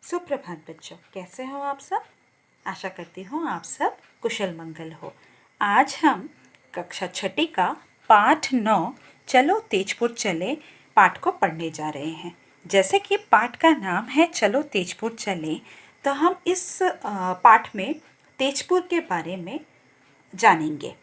सुप्रभात बच्चों, कैसे हो आप सब। आशा करती हूँ आप सब कुशल मंगल हो। आज हम कक्षा छठी का पाठ 9 चलो तेजपुर चले पाठ को पढ़ने जा रहे हैं। जैसे कि पाठ का नाम है चलो तेजपुर चले, तो हम इस पाठ में तेजपुर के बारे में जानेंगे।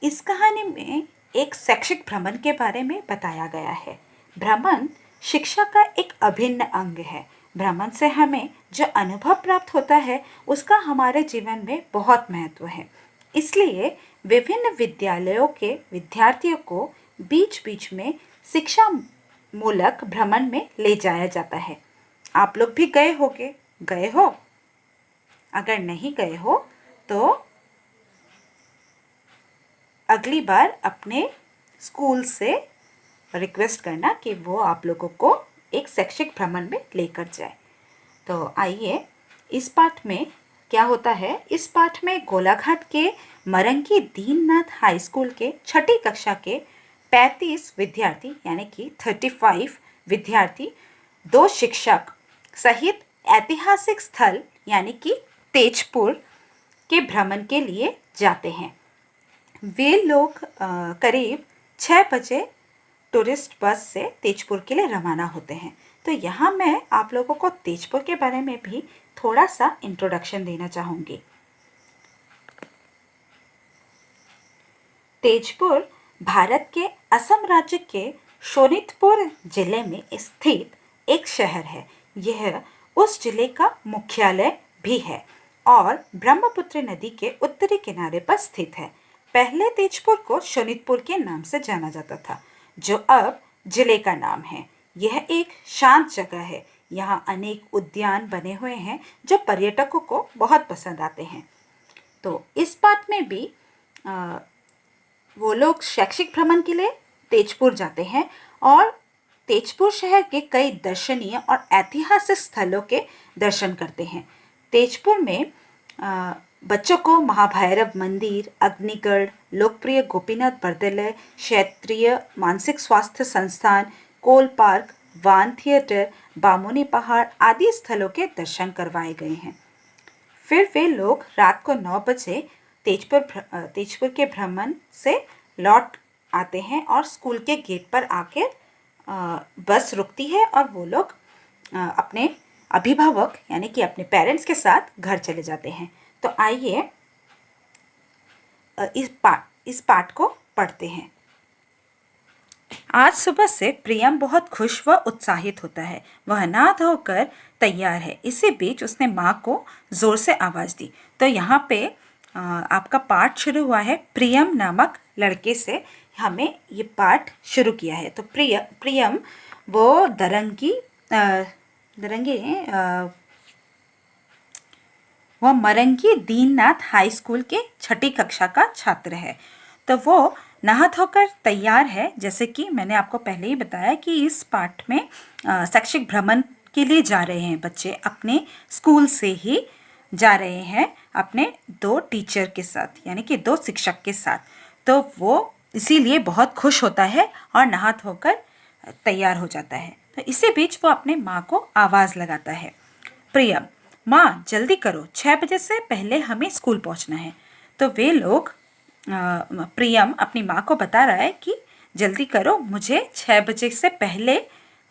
इस कहानी में एक शैक्षिक भ्रमण के बारे में बताया गया है। भ्रमण शिक्षा का एक अभिन्न अंग है। भ्रमण से हमें जो अनुभव प्राप्त होता है उसका हमारे जीवन में बहुत महत्व है। इसलिए विभिन्न विद्यालयों के विद्यार्थियों को बीच बीच में शिक्षा मूलक भ्रमण में ले जाया जाता है। आप लोग भी गए हो? अगर नहीं गए हो तो अगली बार अपने स्कूल से रिक्वेस्ट करना कि वो आप लोगों को एक शैक्षिक भ्रमण में लेकर जाए। तो आइए, इस पाठ में क्या होता है। इस पाठ में गोलाघाट के मरंगी दीननाथ हाई स्कूल के छठी कक्षा के 35 विद्यार्थी यानी कि 35 विद्यार्थी, 2 शिक्षक सहित ऐतिहासिक स्थल यानी कि तेजपुर के भ्रमण के लिए जाते हैं। वे लोग करीब 6 बजे टूरिस्ट बस से तेजपुर के लिए रवाना होते हैं। तो यहाँ मैं आप लोगों को तेजपुर के बारे में भी थोड़ा सा इंट्रोडक्शन देना चाहूँगी। तेजपुर भारत के असम राज्य के शोणितपुर जिले में स्थित एक शहर है। यह उस जिले का मुख्यालय भी है और ब्रह्मपुत्र नदी के उत्तरी किनारे पर स्थित है। पहले तेजपुर को शोणितपुर के नाम से जाना जाता था, जो अब जिले का नाम है। यह एक शांत जगह है। यहाँ अनेक उद्यान बने हुए हैं जो पर्यटकों को बहुत पसंद आते हैं। तो इस पाठ में भी वो लोग शैक्षिक भ्रमण के लिए तेजपुर जाते हैं और तेजपुर शहर के कई दर्शनीय और ऐतिहासिक स्थलों के दर्शन करते हैं। तेजपुर में बच्चों को महाभैरव मंदिर, अग्निगढ़, लोकप्रिय गोपीनाथ बरदलै क्षेत्रीय मानसिक स्वास्थ्य संस्थान, कोल पार्क, वान थिएटर, बामुनी पहाड़ आदि स्थलों के दर्शन करवाए गए हैं। फिर वे लोग रात को 9 बजे तेजपुर के भ्रमण से लौट आते हैं और स्कूल के गेट पर आकर बस रुकती है और वो लोग अपने अभिभावक यानी कि अपने पेरेंट्स के साथ घर चले जाते हैं। तो आइए इस पाठ को पढ़ते हैं। आज सुबह से प्रियम बहुत खुश व उत्साहित होता है। वह नहा धोकर तैयार है। इसी बीच उसने माँ को जोर से आवाज़ दी। तो यहाँ पे आपका पाठ शुरू हुआ है प्रियम नामक लड़के से। हमें ये पाठ शुरू किया है। तो प्रियम वो वह मरंगी दीननाथ हाई स्कूल के छठी कक्षा का छात्र है। तो वो नहा धोकर तैयार है। जैसे कि मैंने आपको पहले ही बताया कि इस पाठ में शैक्षिक भ्रमण के लिए जा रहे हैं बच्चे, अपने स्कूल से ही जा रहे हैं अपने 2 टीचर के साथ यानी कि 2 शिक्षक के साथ। तो वो इसीलिए बहुत खुश होता है और नहा धोकर तैयार हो जाता है। तो इसी बीच वो अपने माँ को आवाज़ लगाता है, प्रियम, माँ जल्दी करो, 6 बजे से पहले हमें स्कूल पहुँचना है। तो वे लोग प्रियम अपनी माँ को बता रहा है कि जल्दी करो, मुझे 6 बजे से पहले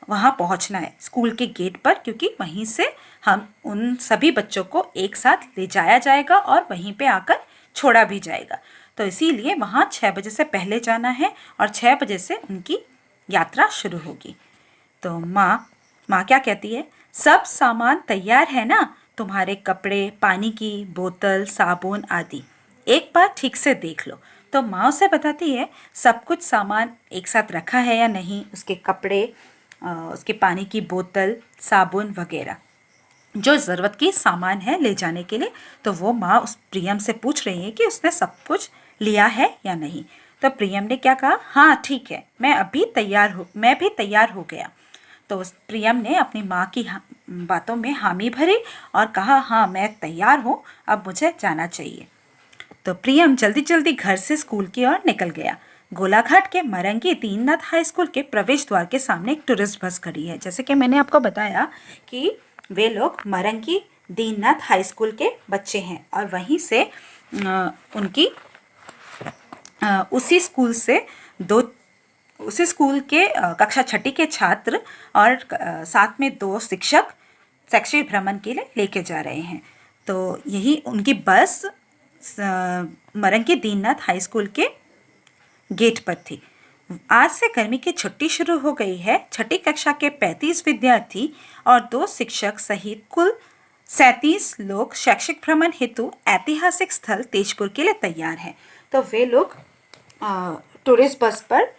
वहाँ पहुँचना है स्कूल के गेट पर, क्योंकि वहीं से हम उन सभी बच्चों को एक साथ ले जाया जाएगा और वहीं पे आकर छोड़ा भी जाएगा। तो इसीलिए वहाँ 6 बजे से पहले जाना है और 6 बजे से उनकी यात्रा शुरू होगी। तो माँ क्या कहती है, सब सामान तैयार है ना, तुम्हारे कपड़े, पानी की बोतल, साबुन आदि, एक बार ठीक से देख लो। तो माँ उसे बताती है सब कुछ सामान एक साथ रखा है या नहीं, उसके कपड़े, उसके पानी की बोतल, साबुन वगैरह जो ज़रूरत की सामान है ले जाने के लिए। तो वो माँ उस प्रियम से पूछ रही है कि उसने सब कुछ लिया है या नहीं। तो प्रियम ने क्या कहा, हाँ ठीक है, मैं भी तैयार हो गया। तो उस प्रियम ने अपनी माँ की बातों में हामी भरी और कहा, हाँ मैं तैयार हूँ, अब मुझे जाना चाहिए। तो प्रियम जल्दी जल्दी घर से स्कूल की ओर निकल गया। गोलाघाट के मरंगी दीननाथ हाई स्कूल के प्रवेश द्वार के सामने एक टूरिस्ट बस खड़ी है। जैसे कि मैंने आपको बताया कि वे लोग मरंगी दीननाथ हाई स्कूल के बच्चे हैं और वहीं से उनकी उसी स्कूल से उसी स्कूल के कक्षा छठी के छात्र और साथ में 2 शिक्षक शैक्षिक भ्रमण के लिए लेके जा रहे हैं। तो यही उनकी बस मरंगी दीननाथ हाई स्कूल के गेट पर थी। आज से गर्मी की छुट्टी शुरू हो गई है। छठी कक्षा के 35 विद्यार्थी और 2 शिक्षक सहित कुल 37 लोग शैक्षिक भ्रमण हेतु ऐतिहासिक स्थल तेजपुर के लिए तैयार हैं। तो वे लोग टूरिस्ट बस पर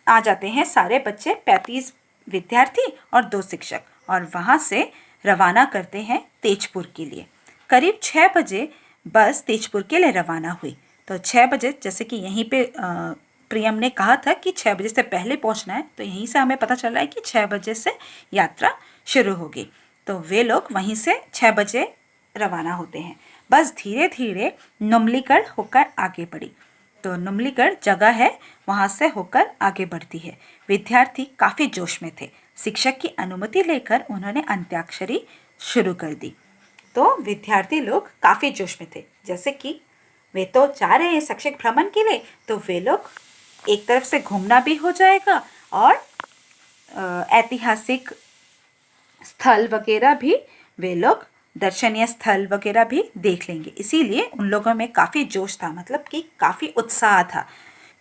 आ जाते हैं, सारे बच्चे 35 विद्यार्थी और 2 शिक्षक, और वहाँ से रवाना करते हैं तेजपुर के लिए। करीब 6 बजे बस तेजपुर के लिए रवाना हुई। तो 6 बजे, जैसे कि यहीं पे प्रियम ने कहा था कि 6 बजे से पहले पहुंचना है, तो यहीं से हमें पता चल रहा है कि 6 बजे से यात्रा शुरू होगी। तो वे लोग वहीं से 6 बजे रवाना होते हैं। बस धीरे धीरे नुमलीगढ़ होकर आगे बढ़ी। तो नुमलीगढ़ जगह है, वहाँ से होकर आगे बढ़ती है। विद्यार्थी काफ़ी जोश में थे। शिक्षक की अनुमति लेकर उन्होंने अंत्याक्षरी शुरू कर दी। तो विद्यार्थी लोग काफ़ी जोश में थे, जैसे कि वे तो जा रहे हैं शैक्षिक भ्रमण के लिए, तो वे लोग एक तरफ से घूमना भी हो जाएगा और ऐतिहासिक स्थल वगैरह भी वे लोग, दर्शनीय स्थल वगैरह भी देख लेंगे। इसीलिए उन लोगों में काफ़ी जोश था, मतलब कि काफ़ी उत्साह था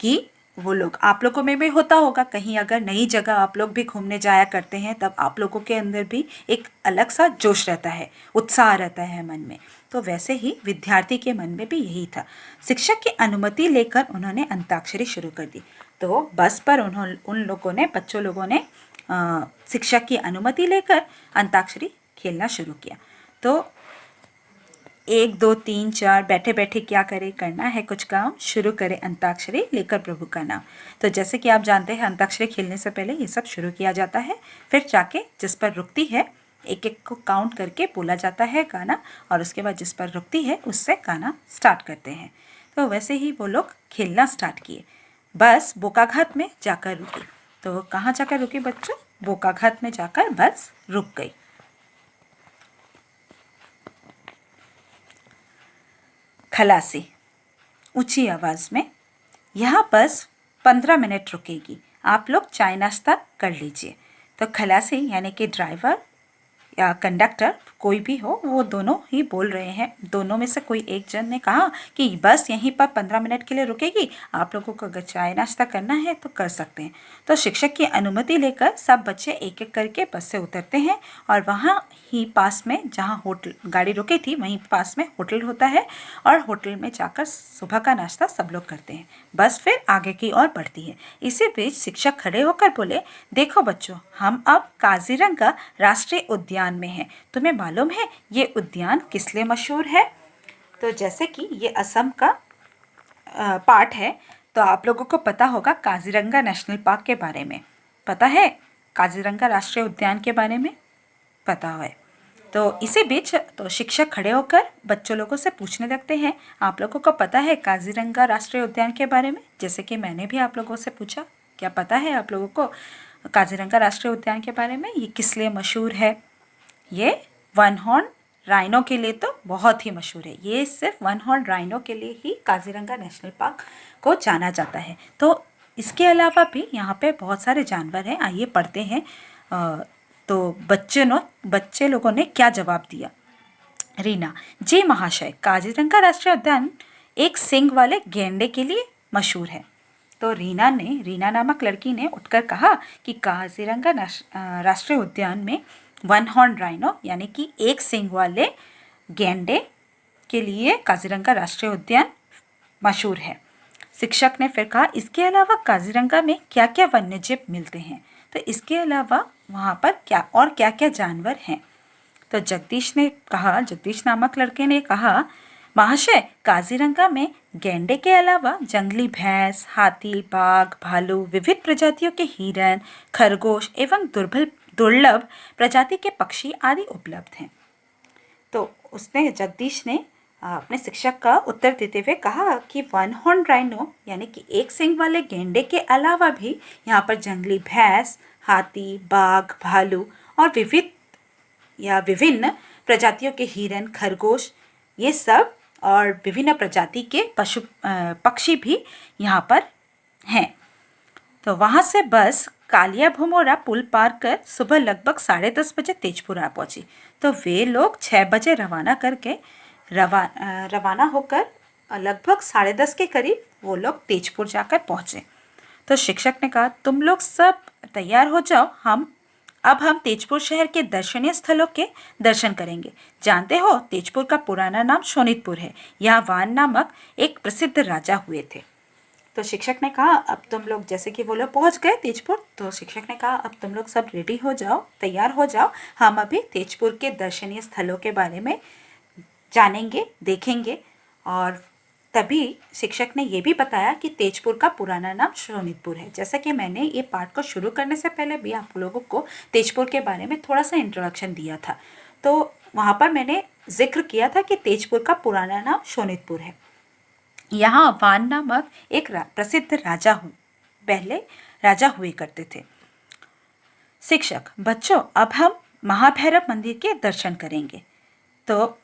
कि वो लोग, आप लोगों में भी होता होगा, कहीं अगर नई जगह आप लोग भी घूमने जाया करते हैं तब आप लोगों के अंदर भी एक अलग सा जोश रहता है, उत्साह रहता है मन में। तो वैसे ही विद्यार्थी के मन में भी यही था। शिक्षक की अनुमति लेकर उन्होंने अंताक्षरी शुरू कर दी। तो बस पर उन लोगों ने, बच्चों लोगों ने शिक्षक की अनुमति लेकर अंताक्षरी खेलना शुरू किया। तो 1 2 3 4 बैठे बैठे क्या करें, करना है कुछ काम, शुरू करें अंताक्षरी लेकर प्रभु का नाम। तो जैसे कि आप जानते हैं अंताक्षरी खेलने से पहले ये सब शुरू किया जाता है, फिर जाके जिस पर रुकती है एक एक को काउंट करके बोला जाता है गाना, और उसके बाद जिस पर रुकती है उससे गाना स्टार्ट करते हैं। तो वैसे ही वो लोग खेलना स्टार्ट किए। बस बोकाघाट में जाकर रुकी। तो कहाँ जाकर रुकी बच्चों? बोकाघाट में जाकर बस रुक गई। खलासी ऊंची आवाज़ में, यहाँ बस 15 मिनट रुकेगी, आप लोग चाय नाश्ता कर लीजिए। तो खलासी यानी कि ड्राइवर या कंडक्टर कोई भी हो, वो दोनों ही बोल रहे हैं। दोनों में से कोई एक जन ने कहा कि बस यहीं पर 15 मिनट के लिए रुकेगी, आप लोगों को अगर चाय नाश्ता करना है तो कर सकते हैं। तो शिक्षक की अनुमति लेकर सब बच्चे एक एक करके बस से उतरते हैं और वहाँ ही पास में, जहाँ होटल गाड़ी रुकी थी वहीं पास में होटल होता है, और होटल में जाकर सुबह का नाश्ता सब लोग करते हैं। बस फिर आगे की ओर बढ़ती है। इसी बीच शिक्षक खड़े होकर बोले, देखो बच्चों, हम अब काजीरंगा राष्ट्रीय उद्यान में हैं। तुम्हें मालूम है ये उद्यान किस लिए मशहूर है? तो जैसे कि ये असम का पार्ट है, तो आप लोगों को पता होगा काजीरंगा नेशनल पार्क के बारे में। पता है काजीरंगा राष्ट्रीय उद्यान के बारे में? पता है। तो इसी बीच तो शिक्षक खड़े होकर बच्चों लोगों से पूछने लगते हैं, आप लोगों को पता है काजीरंगा राष्ट्रीय उद्यान के बारे में? जैसे कि मैंने भी आप लोगों से पूछा, क्या पता है आप लोगों को काजीरंगा राष्ट्रीय उद्यान के बारे में? ये किस लिए मशहूर है? ये वन हॉर्न राइनो के लिए तो बहुत ही मशहूर है। ये सिर्फ वन हॉर्न राइनो के लिए ही काजीरंगा नेशनल पार्क को जाना जाता है। तो इसके अलावा भी यहाँ पे बहुत सारे जानवर हैं, आइए पढ़ते हैं। तो बच्चे लोगों ने क्या जवाब दिया। रीना, जी महाशय, काजीरंगा राष्ट्रीय उद्यान एक सींग वाले गैंडे के लिए मशहूर है। तो रीना नामक लड़की ने उठकर कहा कि काजीरंगा राष्ट्रीय उद्यान में वन हॉर्न राइनो यानी कि एक सींग वाले गैंडे के लिए काजीरंगा राष्ट्रीय उद्यान मशहूर है। शिक्षक ने फिर कहा, इसके अलावा काजीरंगा में क्या क्या वन्यजीव मिलते हैं? तो इसके अलावा वहाँ पर क्या क्या जानवर हैं? तो जगदीश नामक लड़के ने कहा, महाशय, काजीरंगा में गैंडे के अलावा जंगली भैंस, हाथी, बाघ, भालू, विविध प्रजातियों के हिरण, खरगोश एवं दुर्लभ प्रजाति के पक्षी आदि उपलब्ध हैं। तो जगदीश ने अपने शिक्षक का उत्तर देते हुए कहा कि वन हॉर्न राइनो यानी कि एक सींग वाले गैंडे के अलावा भी यहाँ पर जंगली भैंस, हाथी, बाघ, भालू और विविध या विभिन्न प्रजातियों के हिरन, खरगोश, ये सब और विभिन्न प्रजाति के पक्षी भी यहाँ पर हैं। तो वहाँ से बस कालिया भमोरा पुल पार कर सुबह लगभग 10:30 बजे तेजपुर आ पहुँची। तो वे लोग 6 बजे रवाना होकर लगभग 10:30 के करीब वो लोग तेजपुर जाकर पहुँचे। तो शिक्षक ने कहा, तुम लोग सब तैयार हो जाओ, अब हम तेजपुर शहर के दर्शनीय स्थलों के दर्शन करेंगे। जानते हो, तेजपुर का पुराना नाम शोणितपुर है। यहाँ वान नामक एक प्रसिद्ध राजा हुए थे। तो शिक्षक ने कहा, अब तुम लोग, जैसे कि वो लोग पहुँच गए तेजपुर, तो शिक्षक ने कहा, अब तुम लोग सब रेडी हो जाओ, तैयार हो जाओ, हम अभी तेजपुर के दर्शनीय स्थलों के बारे में जानेंगे, देखेंगे। और तभी शिक्षक ने ये भी बताया कि तेजपुर का पुराना नाम शोणितपुर है। जैसा कि मैंने ये पाठ को शुरू करने से पहले भी आप लोगों को तेजपुर के बारे में थोड़ा सा इंट्रोडक्शन दिया था, तो वहाँ पर मैंने जिक्र किया था कि तेजपुर का पुराना नाम शोणितपुर है। यहाँ वान नामक एक प्रसिद्ध पहले राजा हुए करते थे। शिक्षक, बच्चों, अब हम महाभैरव मंदिर के दर्शन करेंगे। तो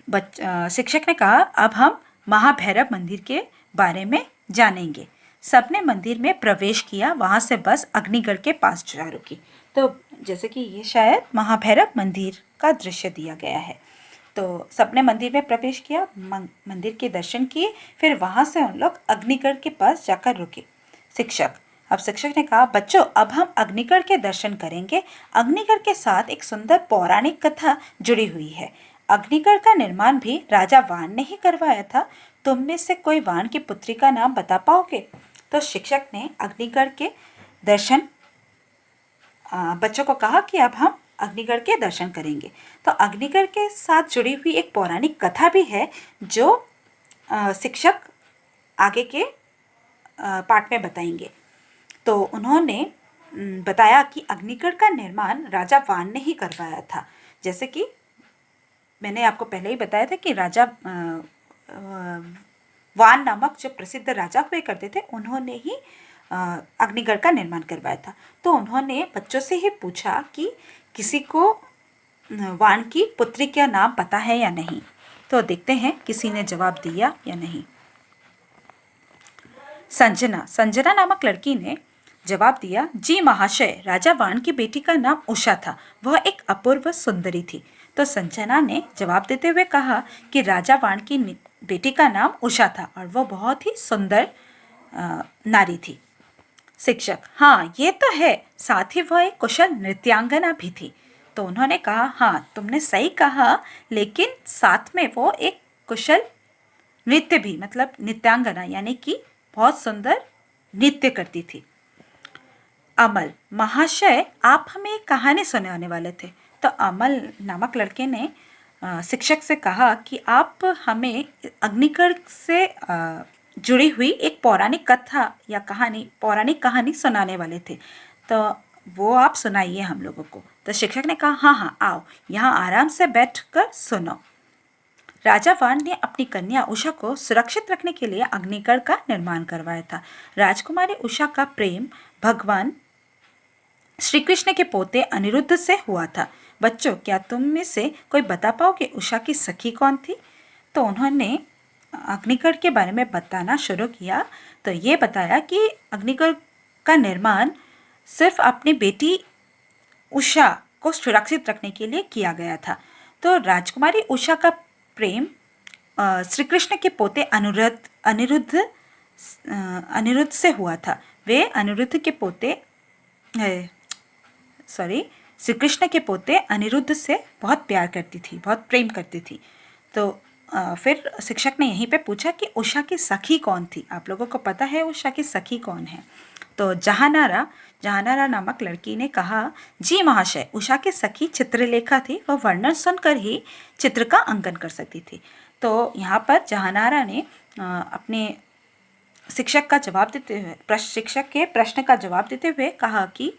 शिक्षक ने कहा, अब हम महाभैरव मंदिर के बारे में जानेंगे। सबने मंदिर में प्रवेश किया। वहाँ से बस अग्निगढ़ के पास जा रुकी। तो जैसे कि ये शायद महाभैरव मंदिर का दृश्य दिया गया है। तो सबने मंदिर में प्रवेश किया, मंदिर के दर्शन किए, फिर वहाँ से उन लोग अग्निगढ़ के पास जाकर रुके। अब शिक्षक ने कहा, बच्चों, अब हम अग्निगढ़ के दर्शन करेंगे। अग्निगढ़ के साथ एक सुंदर पौराणिक कथा जुड़ी हुई है। अग्निगढ़ का निर्माण भी राजा वान ने ही करवाया था। तुम में से कोई वान की पुत्री का नाम बता पाओगे? तो शिक्षक ने अग्निगढ़ के दर्शन बच्चों को कहा कि अब हम अग्निगढ़ के दर्शन करेंगे। तो अग्निगढ़ के साथ जुड़ी हुई एक पौराणिक कथा भी है जो शिक्षक आगे के पाठ में बताएंगे। तो उन्होंने बताया कि अग्निगढ़ का निर्माण राजा वान ने ही करवाया था। जैसे कि मैंने आपको पहले ही बताया था कि राजा वान नामक जो प्रसिद्ध राजा हुए करते थे, उन्होंने ही अग्निगढ़ का निर्माण करवाया था। तो उन्होंने बच्चों से ही पूछा कि किसी को वान की पुत्री का नाम पता है या नहीं। तो देखते हैं किसी ने जवाब दिया या नहीं। संजना नामक लड़की ने जवाब दिया, जी महाशय, राजा वान की बेटी का नाम उषा था। वह एक अपूर्व सुंदरी थी। तो संजना ने जवाब देते हुए कहा कि राजा वान की बेटी का नाम उषा था और वह बहुत ही सुंदर नारी थी। शिक्षक, हाँ, ये तो है, साथ ही वह एक कुशल नृत्यांगना भी थी। तो उन्होंने कहा, हाँ, तुमने सही कहा, लेकिन साथ में वो एक कुशल नृत्य भी, मतलब नृत्यांगना, यानी कि बहुत सुंदर नृत्य करती थी। अमल, महाशय, आप हमें एक कहानी सुनाने वाले थे। तो अमल नामक लड़के ने शिक्षक से कहा कि आप हमें अग्निगढ़ से जुड़ी हुई एक पौराणिक कहानी सुनाने वाले थे। तो वो आप सुनाइए हम लोगों को। तो शिक्षक ने कहा, हाँ, आओ, यहाँ आराम से बैठकर सुनो। राजा वान ने अपनी कन्या उषा को सुरक्षित रखने के लिए अग्निगढ़ का निर्माण करवाया था। राजकुमारी उषा का प्रेम भगवान श्री कृष्ण के पोते अनिरुद्ध से हुआ था। बच्चों, क्या तुम में से कोई बता पाओगे उषा की सखी कौन थी? तो उन्होंने अग्निगढ़ के बारे में बताना शुरू किया। तो ये बताया कि अग्निगढ़ का निर्माण सिर्फ अपनी बेटी उषा को सुरक्षित रखने के लिए किया गया था। तो राजकुमारी उषा का प्रेम श्री कृष्ण के पोते अनिरुद्ध से हुआ था। वे अनिरुद्ध के पोते श्री कृष्ण के पोते अनिरुद्ध से बहुत प्यार करती थी, बहुत प्रेम करती थी। तो फिर शिक्षक ने यहीं पे पूछा कि उषा की सखी कौन थी? आप लोगों को पता है उषा की सखी कौन है? तो जहानारा नामक लड़की ने कहा, जी महाशय, उषा की सखी चित्रलेखा थी। वह वर्णन सुनकर ही चित्र का अंकन कर सकती थी। तो यहाँ पर जहानारा ने अपने शिक्षक के प्रश्न का जवाब देते हुए कहा कि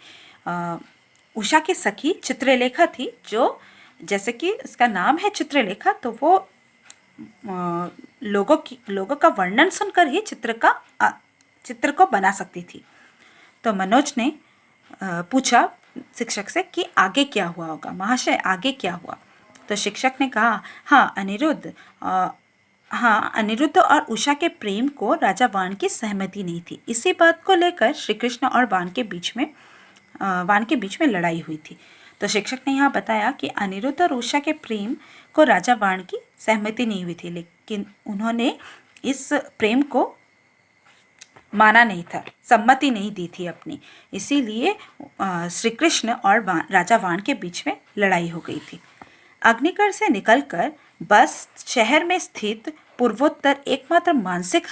उषा की सखी चित्रलेखा थी, जो जैसे कि इसका नाम है चित्रलेखा, तो वो लोगों का वर्णन सुनकर ही चित्र को बना सकती थी। तो मनोज ने पूछा, शिक्षक से कि आगे क्या हुआ होगा, महाशय आगे क्या हुआ। तो शिक्षक ने कहा, हाँ अनिरुद्ध और उषा के प्रेम को राजा वाण की सहमति नहीं थी। इसी बात को लेकर श्री कृष्ण और वाण के बीच में लड़ाई हुई थी। तो शिक्षक ने यहाँ बताया कि अनिरुद्ध और उषा के प्रेम को राजा वाण की सहमति नहीं हुई थी, लेकिन उन्होंने इस प्रेम को माना नहीं था, सम्मति नहीं दी थी अपनी। इसीलिए श्री कृष्ण और राजा वाण के बीच में लड़ाई हो गई थी। अग्निगढ़ से निकलकर बस शहर में स्थित पूर्वोत्तर एकमात्र मानसिक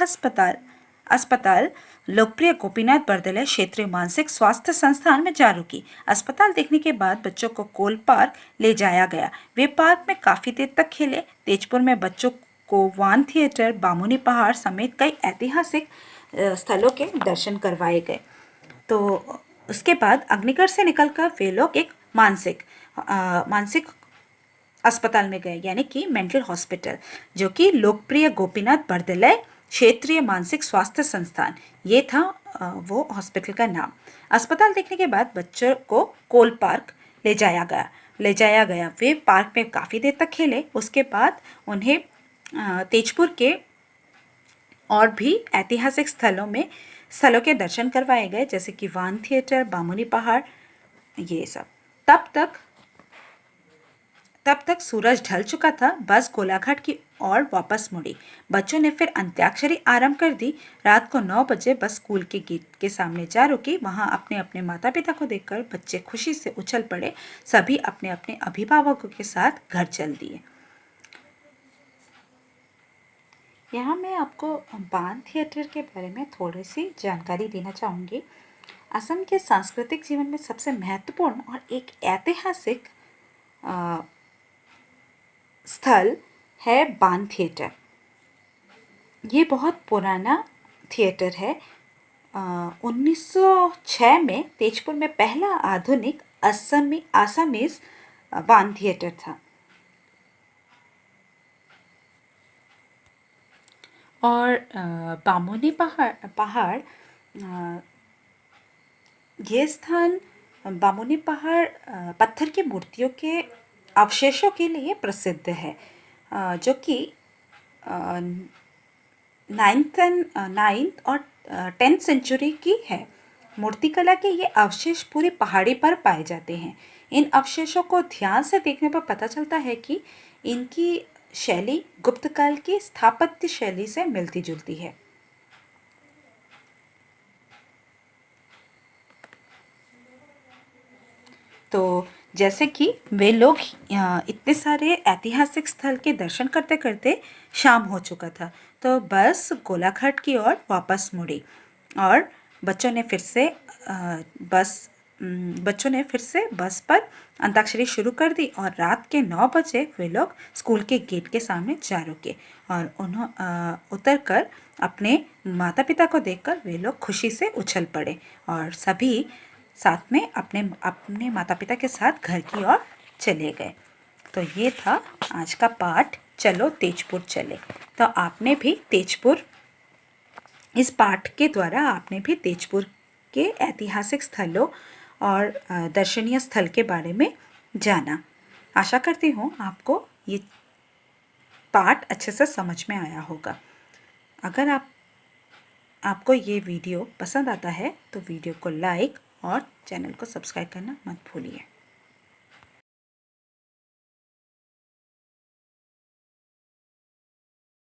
अस्पताल लोकप्रिय गोपीनाथ बरदलै क्षेत्रीय मानसिक स्वास्थ्य संस्थान में जा रुकी। अस्पताल देखने के बाद बच्चों को कोल पार्क ले जाया गया। वे पार्क में काफी देर तक खेले। तेजपुर में बच्चों को वान थिएटर, बामुनी पहाड़ समेत कई ऐतिहासिक स्थलों के दर्शन करवाए गए। तो उसके बाद अग्निगढ़ से निकलकर वे लोग एक मानसिक अस्पताल में गए, यानी कि मेंटल हॉस्पिटल, जो कि लोकप्रिय गोपीनाथ बरदलै क्षेत्रीय मानसिक स्वास्थ्य संस्थान, ये था वो हॉस्पिटल का नाम। अस्पताल देखने के बाद बच्चों को कोल पार्क ले जाया गया। वे पार्क में काफ़ी देर तक खेले। उसके बाद उन्हें तेजपुर के और भी ऐतिहासिक स्थलों के दर्शन करवाए गए, जैसे कि वान थिएटर, बामुनी पहाड़, ये सब। तब तक सूरज ढल चुका था। बस गोलाघाट की ओर वापस मुड़ी। बच्चों ने फिर अंत्याक्षरी आरंभ कर दी। रात को 9 बजे बस स्कूल के गेट के सामने जा रुकी। वहां अपने अपने माता पिता को देखकर बच्चे खुशी से उछल पड़े। सभी अपने अपने अभिभावकों के साथ घर चल दिए। यहाँ मैं आपको बान थिएटर के बारे में थोड़ी सी जानकारी देना चाहूँगी। असम के सांस्कृतिक जीवन में सबसे महत्वपूर्ण और एक ऐतिहासिक स्थल है बान थिएटर। ये बहुत पुराना थिएटर है। 1906 में तेजपुर में पहला आधुनिक आसामीज बान थिएटर था। और बामुनी पहाड़ ये स्थान बामुनी पहाड़ पत्थर की मूर्तियों के अवशेषों के लिए प्रसिद्ध है, जो कि 9th और 10th सेंचुरी की है। मूर्तिकला के ये अवशेष पूरी पहाड़ी पर पाए जाते हैं। इन अवशेषों को ध्यान से देखने पर पता चलता है कि इनकी शैली गुप्त काल की स्थापत्य शैली से मिलती जुलती है। तो जैसे कि वे लोग इतने सारे ऐतिहासिक स्थल के दर्शन करते करते शाम हो चुका था, तो बस गोलाघाट की ओर वापस मुड़ी और बच्चों ने फिर से बस पर अंताक्षरी शुरू कर दी। और रात के 9 बजे वे लोग स्कूल के गेट के सामने जा रुके और उतर कर अपने माता पिता को देखकर वे लोग खुशी से उछल पड़े और सभी साथ में अपने माता पिता के साथ घर की ओर चले गए। तो ये था आज का पाठ, चलो तेजपुर चले। तो आपने भी इस पाठ के द्वारा आपने भी तेजपुर के ऐतिहासिक स्थलों और दर्शनीय स्थल के बारे में जाना। आशा करती हूँ आपको ये पाठ अच्छे से समझ में आया होगा। अगर आपको ये वीडियो पसंद आता है तो वीडियो को लाइक और चैनल को सब्सक्राइब करना मत भूलिए।